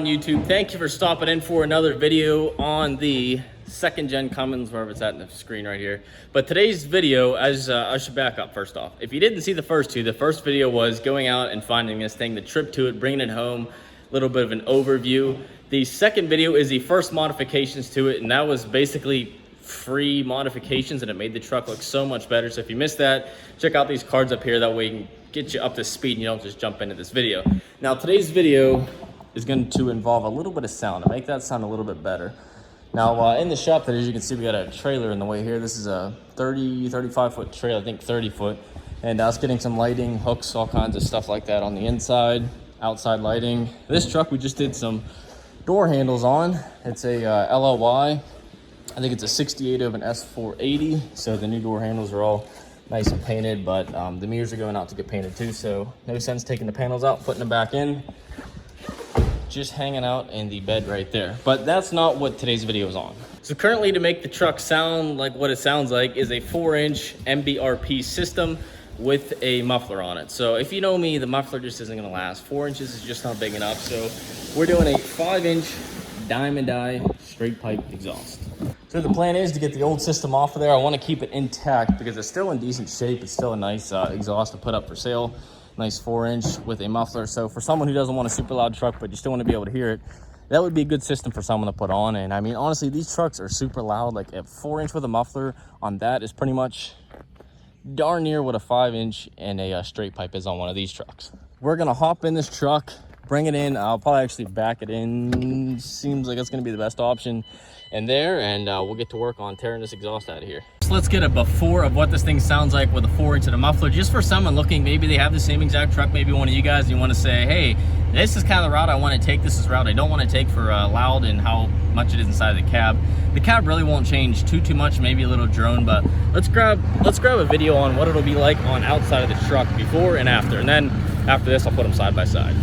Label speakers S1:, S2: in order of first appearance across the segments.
S1: YouTube? Thank you for stopping in for another video on the second gen Cummins, wherever it's at in the screen right here. But today's video, I should back up first off. If you didn't see the first two, the first video was going out and finding this thing, the trip to it, bringing it home, a little bit of an overview. The second video is the first modifications to it, and that was basically free modifications, and it made the truck look so much better. So if you missed that, check out these cards up here. That way you can get you up to speed and you don't just jump into this video. Now today's video is going to involve a little bit of sound to make that sound a little bit better. Now in the shop, that as you can see, we got a trailer in the way here. This is a 35 foot trailer, I think 30 foot. And I was getting some lighting, hooks, all kinds of stuff like that on the inside, outside lighting. This truck, we just did some door handles on. It's a LLY. I think it's a 68 of an S480. So the new door handles are all nice and painted, but the mirrors are going out to get painted too. So no sense taking the panels out, putting them back in. Just hanging out in the bed right there. But that's not what today's video is on. So currently, to make the truck sound like what it sounds like, is a 4-inch MBRP system with a muffler on it. So if you know me, the muffler just isn't gonna last. 4 inches is just not big enough. So we're doing a 5-inch diamond eye straight pipe exhaust. So the plan is to get the old system off of there. I want to keep it intact because it's still in decent shape. It's still a nice exhaust to put up for sale. Nice 4-inch with a muffler. So for someone who doesn't want a super loud truck, but you still want to be able to hear it, that would be a good system for someone to put on. And I mean, honestly, these trucks are super loud. Like a 4-inch with a muffler on that is pretty much darn near what a 5-inch and a straight pipe is on one of these trucks. We're going to hop in this truck, bring it in. I'll probably actually back it in. Seems like it's going to be the best option in there, and we'll get to work on tearing this exhaust out of here. So let's get a before of what this thing sounds like with a 4-inch and a muffler, just for someone looking, maybe they have the same exact truck, maybe one of you guys, and you want to say, hey, this is kind of the route I want to take, this is the route I don't want to take for loud and how much it is inside the cab. The cab really won't change too much, maybe a little drone, but let's grab a video on what it'll be like on outside of the truck before and after, and then after this I'll put them side by side.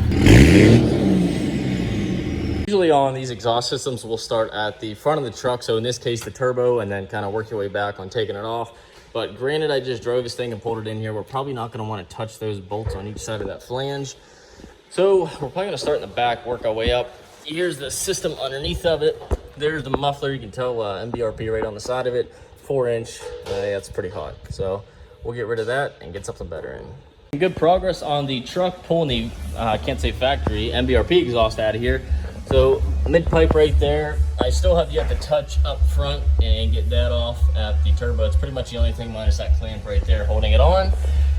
S1: Usually on these exhaust systems, we'll start at the front of the truck. So in this case, the turbo, and then kind of work your way back on taking it off. But granted, I just drove this thing and pulled it in here. We're probably not going to want to touch those bolts on each side of that flange. So we're probably going to start in the back, work our way up. Here's the system underneath of it. There's the muffler. You can tell MBRP right on the side of it. 4-inch. Yeah, it's pretty hot. So we'll get rid of that and get something better in. Good progress on the truck, pulling the, I can't say factory, MBRP exhaust out of here. So mid pipe right there. I still have yet to touch up front and get that off at the turbo. It's pretty much the only thing minus that clamp right there holding it on.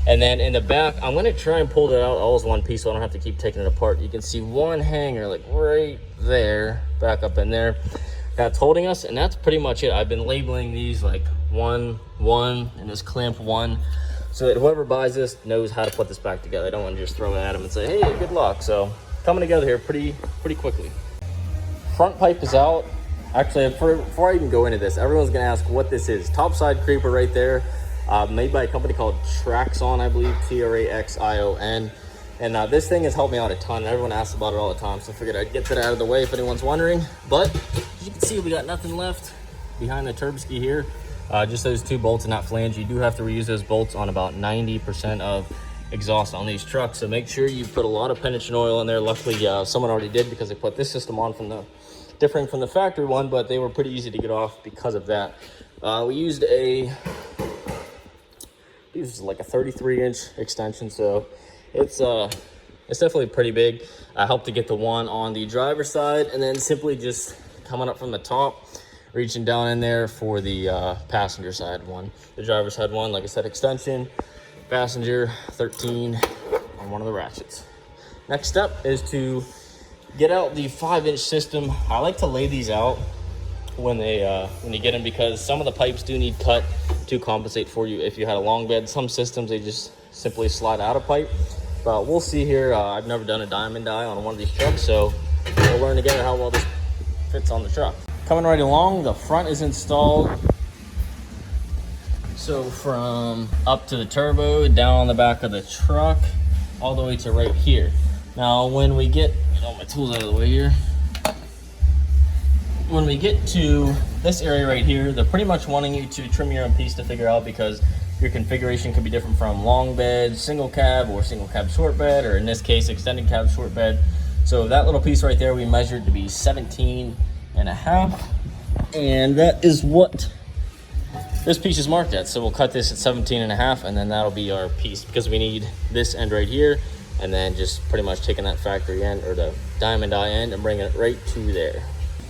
S1: And then in the back, I'm gonna try and pull that out all as one piece so I don't have to keep taking it apart. You can see one hanger like right there, back up in there. That's holding us, and that's pretty much it. I've been labeling these like 1, 1, and this clamp 1, so that whoever buys this knows how to put this back together. I don't want to just throw it at them and say, hey, good luck. So coming together here pretty quickly. Front pipe is out. Actually, before I even go into this, everyone's gonna ask what this is. Topside creeper right there, made by a company called Traxion, I believe, Traxion. And this thing has helped me out a ton. Everyone asks about it all the time, so I figured I'd get that out of the way if anyone's wondering. But as you can see, we got nothing left behind the turbo ski here. Just those 2 bolts in that flange. You do have to reuse those bolts on about 90% of exhaust on these trucks, so make sure you put a lot of penetration oil in there. Luckily someone already did, because they put this system on from the different from the factory one, but they were pretty easy to get off because of that. We used like a 33-inch extension, so it's definitely pretty big. I helped to get the one on the driver's side, and then simply just coming up from the top, reaching down in there for the passenger side one. The driver's side one, like I said, extension, passenger 13 on one of the ratchets. Next step is to get out the 5-inch system. I like to lay these out when you get them, because some of the pipes do need cut to compensate for you if you had a long bed. Some systems, they just simply slide out a pipe, but we'll see here. I've never done a diamond die on one of these trucks, so we'll learn together how well this fits on the truck. Coming right along, the front is installed. So from up to the turbo, down on the back of the truck, all the way to right here. Now when we get, all my tools out of the way here. When we get to this area right here, they're pretty much wanting you to trim your own piece to figure out, because your configuration could be different from long bed, single cab, or single cab short bed, or in this case, extended cab short bed. So that little piece right there, we measured to be 17 and a half. And that is what this piece is marked at. So we'll cut this at 17 and a half, and then that'll be our piece, because we need this end right here, and then just pretty much taking that factory end or the diamond eye end and bringing it right to there.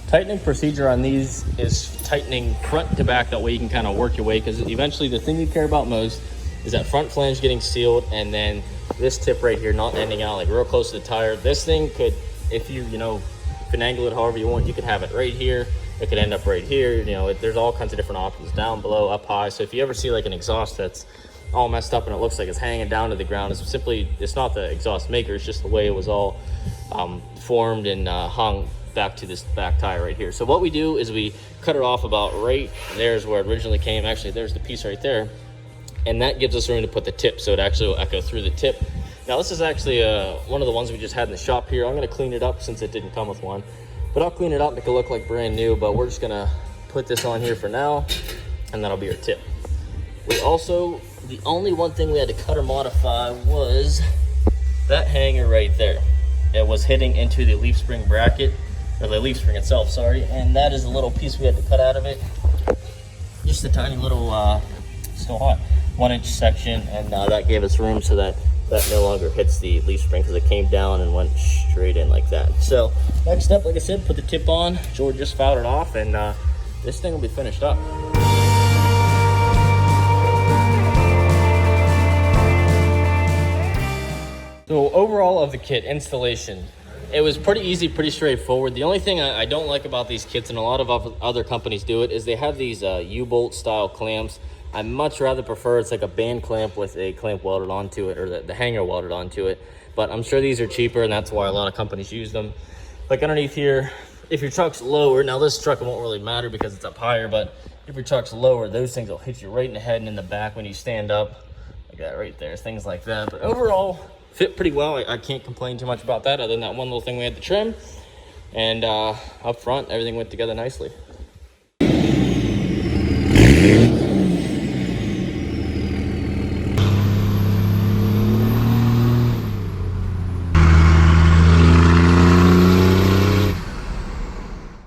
S1: Tightening procedure on these is tightening front to back. That way you can kind of work your way, because eventually the thing you care about most is that front flange getting sealed, and then this tip right here not ending out like real close to the tire. This thing could, if you finagle it however you want, you could have it right here. It could end up right here. There's all kinds of different options, down, below, up high. So if you ever see like an exhaust that's all messed up and it looks like it's hanging down to the ground, it's not the exhaust maker, it's just the way it was all formed and hung back to this back tire right here. So what we do is we cut it off about right there's where it originally came. Actually, there's the piece right there, and that gives us room to put the tip, so it actually will echo through the tip. Now this is actually one of the ones we just had in the shop here. I'm going to clean it up since it didn't come with one, but I'll clean it up, make it look like brand new. But we're just going to put this on here for now, and that'll be our tip. We also, the only one thing we had to cut or modify was that hanger right there. It was hitting into the leaf spring bracket, or the leaf spring itself, sorry, and that is a little piece we had to cut out of it. Just a tiny little, still hot, 1-inch section, and that gave us room so that no longer hits the leaf spring, because it came down and went straight in like that. So next step, like I said, put the tip on. George just fouled it off, and this thing will be finished up. So overall of the kit installation, it was pretty easy, pretty straightforward. The only thing I don't like about these kits, and a lot of other companies do it, is they have these U-bolt style clamps. I much rather prefer it's like a band clamp with a clamp welded onto it, or the hanger welded onto it. But I'm sure these are cheaper, and that's why a lot of companies use them. Like underneath here, if your truck's lower, now this truck won't really matter because it's up higher, but if your truck's lower, those things will hit you right in the head and in the back when you stand up. Like that right there, things like that. But overall, fit pretty well. I can't complain too much about that, other than that one little thing we had to trim. And up front, everything went together nicely.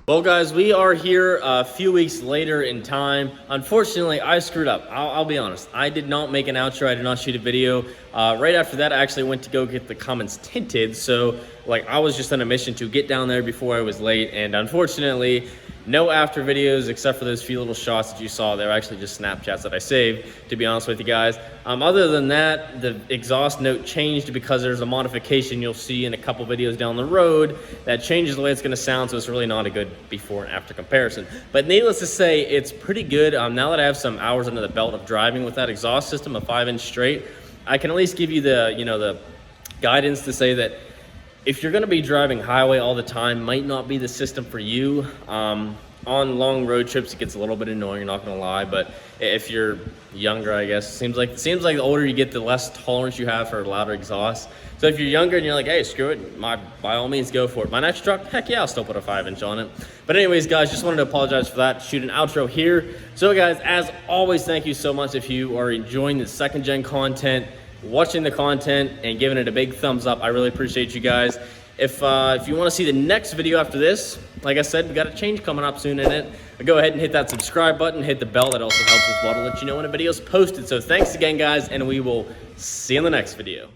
S1: Well guys, we are here a few weeks later in time. Unfortunately, I screwed up. I'll be honest. I did not make an outro. I did not shoot a video. Right after that, I actually went to go get the Cummins tinted. So like I was just on a mission to get down there before I was late. And unfortunately, no after videos except for those few little shots that you saw. They're actually just Snapchats that I saved, to be honest with you guys. Other than that, the exhaust note changed because there's a modification you'll see in a couple videos down the road that changes the way it's going to sound, so it's really not a good before and after comparison. But needless to say, it's pretty good. Now that I have some hours under the belt of driving with that exhaust system, a 5-inch straight, I can at least give you the, the guidance to say that if you're going to be driving highway all the time, might not be the system for you. On long road trips, it gets a little bit annoying, not going to lie. But if you're younger, I guess, seems like the older you get, the less tolerance you have for louder exhaust. So if you're younger and you're like, hey, screw it, by all means, go for it. My next truck, heck yeah, I'll still put a 5-inch on it. But anyways, guys, just wanted to apologize for that. Shoot an outro here. So guys, as always, thank you so much if you are enjoying the second gen content, watching the content and giving it a big thumbs up. I really appreciate you guys. If you want to see the next video after this, like I said, we got a change coming up soon in it. Go ahead and hit that subscribe button, hit the bell. That also helps as well to let you know when a video is posted. So thanks again, guys, and we will see you in the next video.